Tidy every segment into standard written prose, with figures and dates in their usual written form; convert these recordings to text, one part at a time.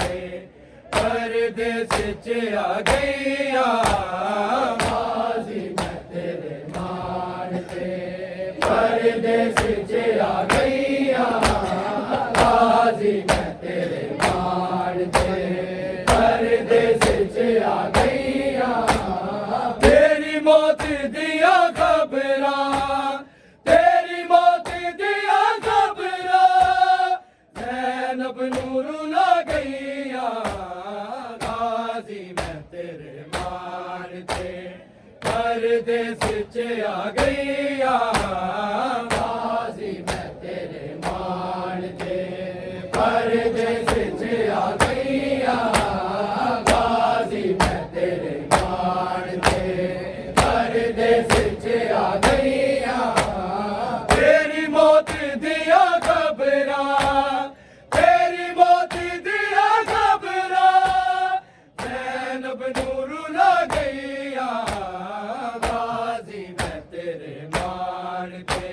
थे परदेस च आ गईया गाजी मैं तेरे मान थे परदेस च आ गईया गाजी मैं तेरे मान थे परदेस च आ गईया तेरी मौत दिया खबरा तेरी मौत दिया खबरा ज़ैनब नूरू ला गईया गाजी मैं तेरे मान थे परदेस च आ गईया गाजी मैं तेरे मान थे परदेस च आ गईया गाजी मैं तेरे मान थे परदेस च आ गईया तेरी मौत दिया खबरा तेरी मौत दिया खबरा ज़ैनब नूरू ला गईया गाजी मैं तेरे मान थे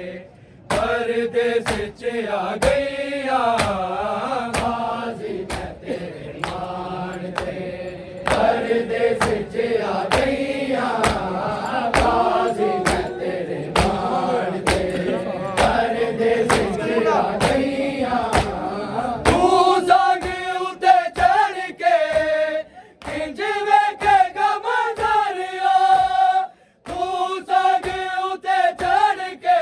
परदेस च आ गईया गाजी मैं तेरे मान थे परदेस च आ गईया गाजी मैं तेरे मान थे परदेस च आ गईया तू संग उते चढ़ के किंज वेखेगा मंजरिया तू संग उते चढ़ के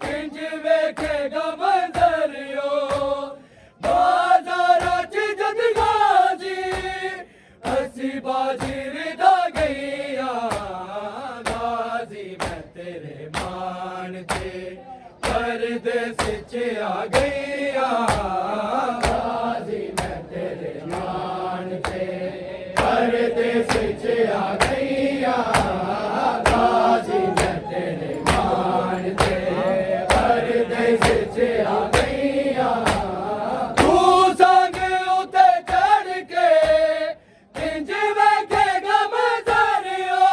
किंज वेखेगा मंजरियो बाजारा च जद गाजी हसी बाजी रिदा गईया गाजी मैं तेरे मान थे परदेस च आ गईया गाजी मैं तेरे मान थे परदेस च आ गईया गाजी मैं तेरे मान थे परदेस च आ गईया तू संग उते चढ़ के किंज वेखेगा मंजरियो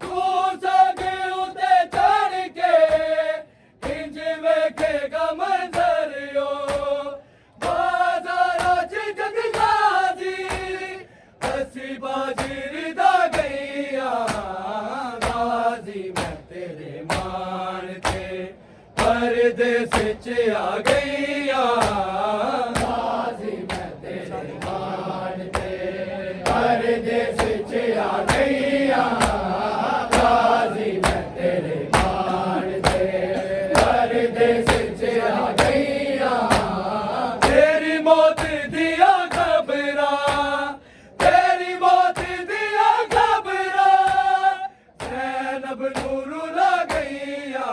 तू संग उते चढ़ के किंज वेखेगा मंजरियो बाजारा च जग गाजी हसी बाजी रिदा गईया गाजी मैं तेरे मान थे परदेस च आ गईया गाजी मैं तेरे मान थे परदेस च आ गईया गाजी मैं तेरे मान थे परदेस च आ गईया तेरी मौत दिया खबरा तेरी मौत दिया खबरा ज़ैनब नूरू ला गईया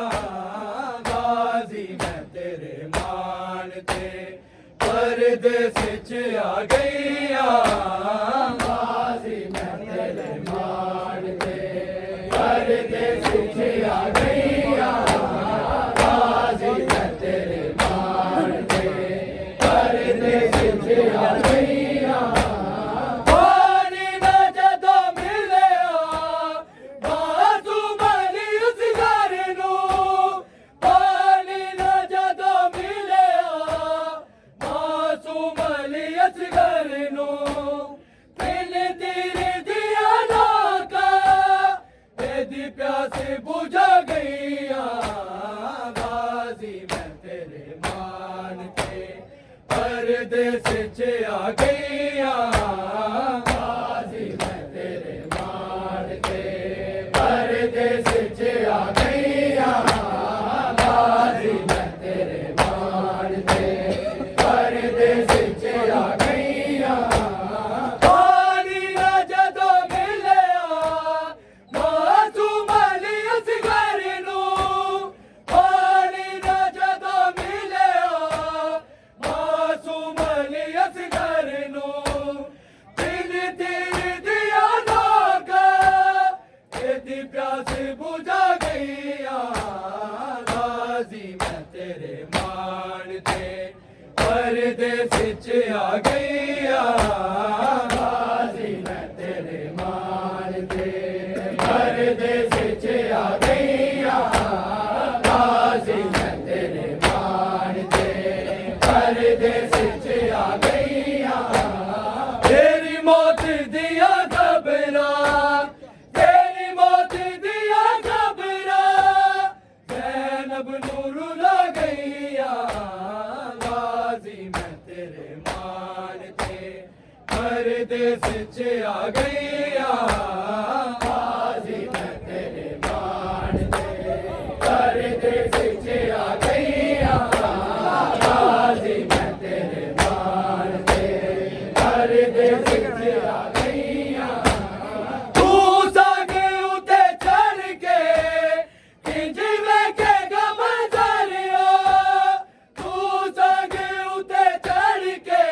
गाजी मैं तेरे मान थे परदेस च आ गईया गाजी मैं तेरे मान थे परदेस च आ गईया गाजी मैं तेरे मान थे परदेस च आ गईया पानी न जदों मिलिया मासूम अली उस घर नूं पानी न जदों मिलिया मासूम अली उस घर नूं तिल तीर दिया नाका तेरी प्यास बुझा गईया गाजी मैं तेरे मान थे परदेस च आ गईया गाजी मैं तेरे मान थे परदेस च आ गईया गाजी मैं तेरे मान थे परदेस च आ गईया पानी न जदों मिलिया मासूम अली उस घर नूं पानी न जदों मिलिया मासूम अली उस घर नूं दिल तीर दिया नागा तेरी प्यास बुझा गईया गाजी मैं तेरे मान थे परदेस च आ गईया गाजी मैं तेरे मान थे परदेस च आ गईया गाजी मैं तेरे मान थे परदेस च आ गईया परदेस च आ गईया गाजी मैं तेरे मान दे परदेस च आ गईया गाजी मैं तेरे मान दे परदेस च आ गईया तू सागे उते चढ़ के किंज वेखेगा मंजरिया तू सागे उते चढ़ के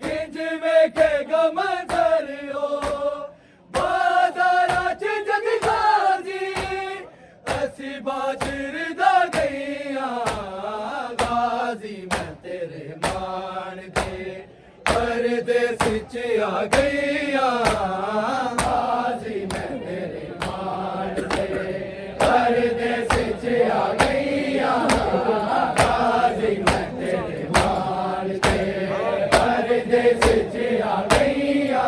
किंज वेखेगा मंजरियो बाजारा च जग गाजी असी बाजर दा गईया गाजी मैं तेरे मान दे परदेस च आ गईया गाजी मैं तेरे मान दे परदेस च आ गईया गाजी मैं तेरे मान दे परदेस च आ गईया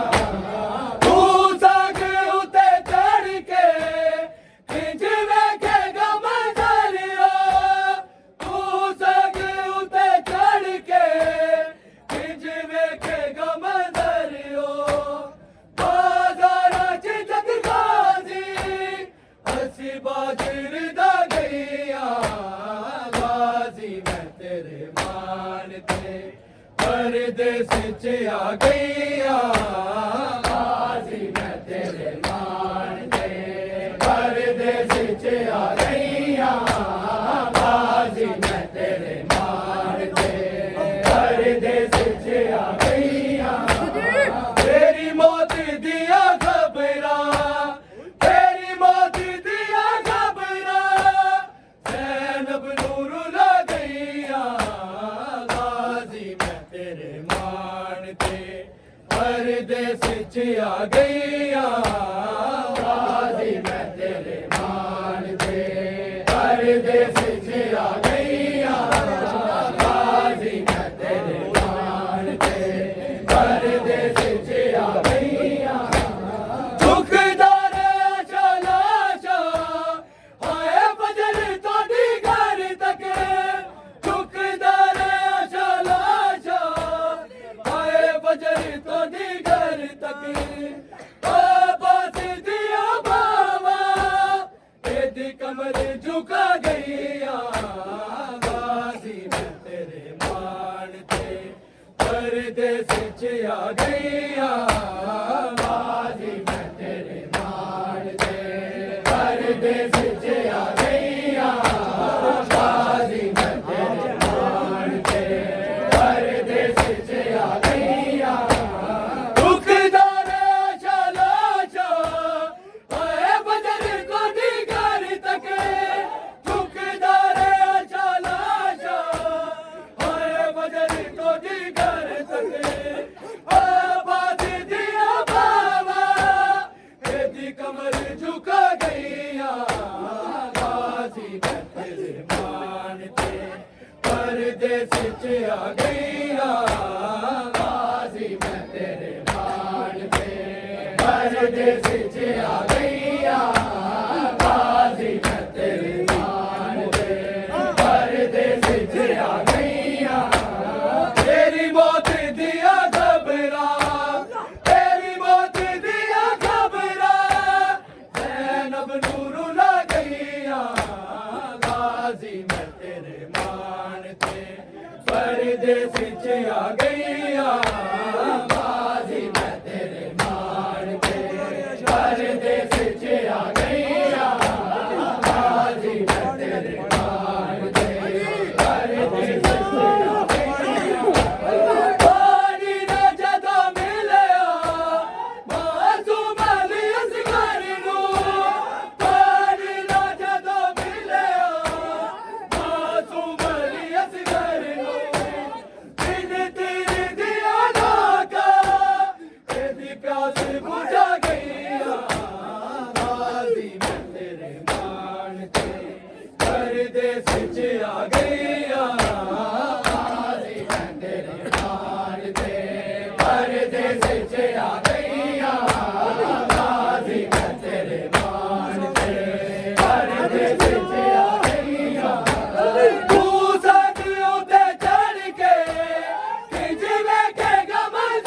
तू सागे उते चढ़ के किंज वेखेगा मंजरिया तू सागे उते चढ़ के किंज वेखेगा मंजरियो बाजारा च जग गाजी असी बाजर दा गईया गाजी मैं तेरे मान दे परदेस च आ गईया गाजी मैं तेरे मान दे परदेस च आ गईया गाजी मैं तेरे मान दे परदेस च आ गईया तेरी मौत दिया खबरा तेरी मौत दिया खबरा ज़ैनब नूर ला गईया गाजी मैं तेरे मान दे परदेस च आ गईया गाजी मैं तेरे मान दे परदेस च आ गईया गाजी मैं तेरे मान दे परदेस च आ गईया दुखदार आशा लाशा हाय बजर तोड़ी घर तक दुखदार आशा लाशा हाय बजर तोड़ी घर तक बास दिया बावा एदी कमर झुका गईया गाजी मैं तेरे मान दे परदेस च आ गईया गाजी मैं तेरे मान दे परदेस च आ गईया गाजी मैं तेरे मान दे परदेस च आ गईया दुखदार आशा लाशा हाय बजर कोडी घर तक दुखदार आशा लाशा हाय बजर कोडी घर तक बात दिया बाबा एदी कमर झुका गईया गाजी मैं तेरे मान दे परदेस च आ गईया गाजी मैं तेरे मान दे परदेस च आ गईया गाजी मैं तेरे मान दे परदेस च आ गईया तेरी मौत दिया खबरा तेरी मौत दिया खबरा ज़ैनब नूर ला गईया गाजी मैं तेरे मान दे परदेस च आ गईया गाजी मैं तेरे मान दे परदेस च आ गईया गाजी मैं तेरे मान दे परदेस च आ गईया पानी ना जदों मिलिया मासूम अली असगर नूं पानी ना जदों मिलिया मासूम अली असगर नूं बिन तेरे दिया लाका एदी प्यास बुझा गईया गाजी मैं तेरे मान दे परदेस च आ गईया गाजी मैं तेरे मान दे परदेस च आ गईया गाजी मैं तेरे मान दे परदेस च आ गईया तू साथियों ते चढ़ के किंज वेखेगा मंजरिया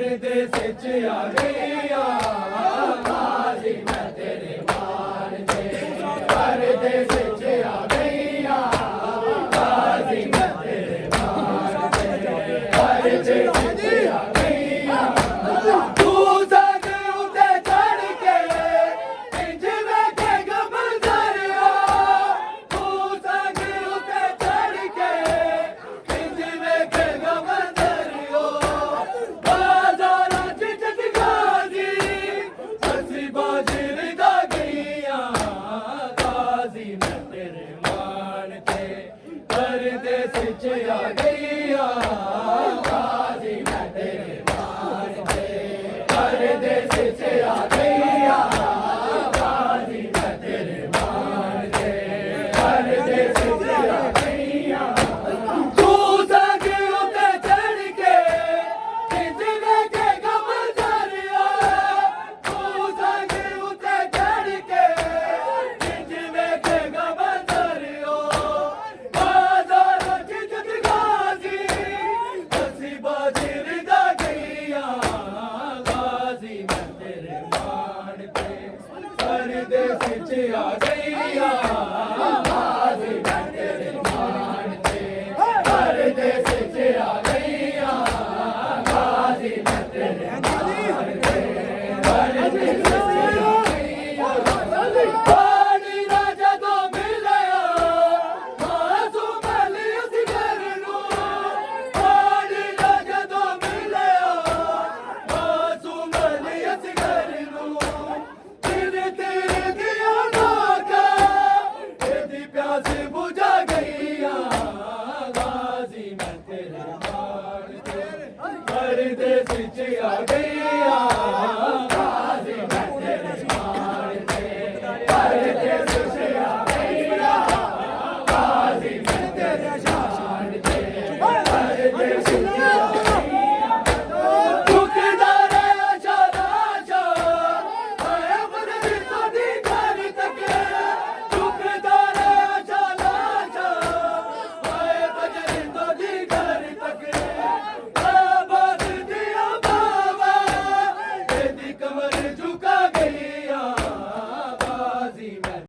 परदेस च आ गईया गाजी मैं तेरे मान दे परदेस च आ गईया गाजी मैं तेरे मान दे परदेस च आ गईया तू सग उते चढ़ के इंज वेखेगा मंजरिया तू सग उते चढ़ के इंज वेखेगा मंजरियो बाजारां च जगगाजी असी बाजिर दा गईया गाजी मैं तेरे मान ते परदेस च आ गईया गाजी मैं तेरे मान ते परदेस च आ गईया गाजी मैं तेरे मान ते परदेस च आ गईया तू सग उते चढ़ के इंज वेखेगा मंजरिया तू सग उते चढ़ के इंज वेखेगा मंजरियो बाजारां च जगगाजी असी बाजिर दा गईया गाजी मैं तेरे मान ते परदेस च आ गईया गाजी मैं तेरे मान ते परदेस च आ गईया गाजी मैं तेरे मान ते परदेस च आ गईया पानी ना जदों मिलिया मासूम अली असगर नूं पानी ना जदों मिलिया मासूम अली असगर नूं तेरे तेरे दिया नाका तेरी प्यास बुझा गईया गाजी मैं तेरे मान ते परदेस च आ गई